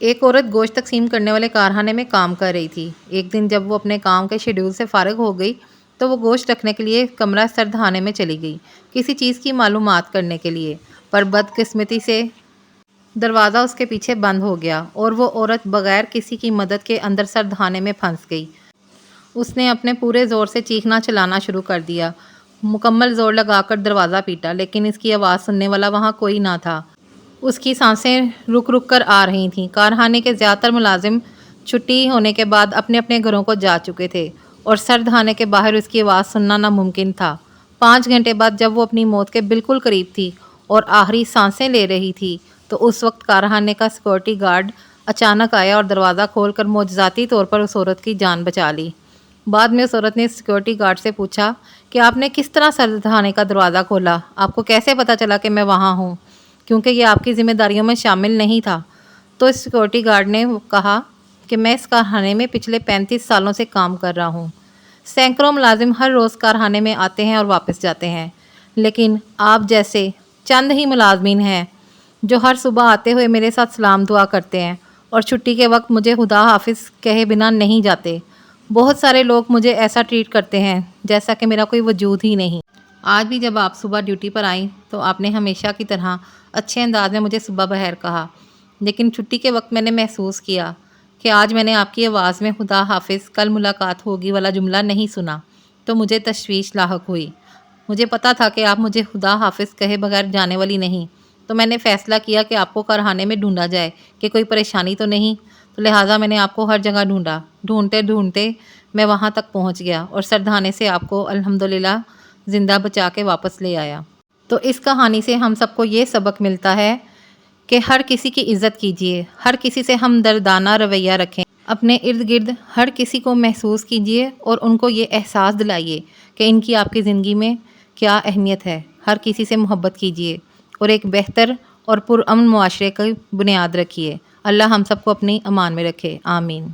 ایک عورت گوشت تقسیم کرنے والے کارخانے میں کام کر رہی تھی۔ ایک دن جب وہ اپنے کام کے شیڈول سے فارغ ہو گئی تو وہ گوشت رکھنے کے لیے کمرہ سردخانے میں چلی گئی، کسی چیز کی معلومات کرنے کے لیے، پر بدقسمتی سے دروازہ اس کے پیچھے بند ہو گیا اور وہ عورت بغیر کسی کی مدد کے اندر سردخانے میں پھنس گئی۔ اس نے اپنے پورے زور سے چیخنا چلانا شروع کر دیا، مکمل زور لگا کر دروازہ پیٹا، لیکن اس کی آواز سننے والا وہاں کوئی نہ تھا۔ اس کی سانسیں رک رک کر آ رہی تھیں۔ کارخانے کے زیادہ تر ملازم چھٹی ہونے کے بعد اپنے اپنے گھروں کو جا چکے تھے اور سردخانے کے باہر اس کی آواز سننا ناممکن تھا۔ 5 گھنٹے بعد جب وہ اپنی موت کے بالکل قریب تھی اور آخری سانسیں لے رہی تھی تو اس وقت کارخانے کا سیکورٹی گارڈ اچانک آیا اور دروازہ کھول کر معجزاتی طور پر اس عورت کی جان بچا لی۔ بعد میں اس عورت نے سیکورٹی گارڈ سے پوچھا کہ آپ نے کس طرح سردخانے کا دروازہ کھولا؟ آپ کو کیسے پتہ چلا کہ میں وہاں ہوں؟ کیونکہ یہ آپ کی ذمہ داریوں میں شامل نہیں تھا۔ تو اس سیکورٹی گارڈ نے کہا کہ میں اس کارخانے میں پچھلے 35 سالوں سے کام کر رہا ہوں۔ سینکڑوں ملازم ہر روز کارخانے میں آتے ہیں اور واپس جاتے ہیں، لیکن آپ جیسے چند ہی ملازمین ہیں جو ہر صبح آتے ہوئے میرے ساتھ سلام دعا کرتے ہیں اور چھٹی کے وقت مجھے خدا حافظ کہے بنا نہیں جاتے۔ بہت سارے لوگ مجھے ایسا ٹریٹ کرتے ہیں جیسا کہ میرا کوئی وجود ہی نہیں۔ آج بھی جب آپ صبح ڈیوٹی پر آئیں تو آپ نے ہمیشہ کی طرح اچھے انداز میں مجھے صبح بخیر کہا، لیکن چھٹی کے وقت میں نے محسوس کیا کہ آج میں نے آپ کی آواز میں خدا حافظ کل ملاقات ہوگی والا جملہ نہیں سنا، تو مجھے تشویش لاحق ہوئی۔ مجھے پتا تھا کہ آپ مجھے خدا حافظ کہے بغیر جانے والی نہیں، تو میں نے فیصلہ کیا کہ آپ کو کارخانے میں ڈھونڈا جائے کہ کوئی پریشانی تو نہیں، تو لہٰذا میں نے آپ کو ہر جگہ ڈھونڈا۔ ڈھونڈتے ڈھونڈتے میں وہاں تک پہنچ گیا اور سردخانے سے آپ کو الحمدللہ زندہ بچا کے واپس لے آیا۔ تو اس کہانی سے ہم سب کو یہ سبق ملتا ہے کہ ہر کسی کی عزت کیجیے، ہر کسی سے ہمدردانہ رویہ رکھیں، اپنے ارد گرد ہر کسی کو محسوس کیجیے اور ان کو یہ احساس دلائیے کہ ان کی آپ کی زندگی میں کیا اہمیت ہے۔ ہر کسی سے محبت کیجیے اور ایک بہتر اور پرامن معاشرے کی بنیاد رکھیے۔ اللہ ہم سب کو اپنی امان میں رکھے، آمین۔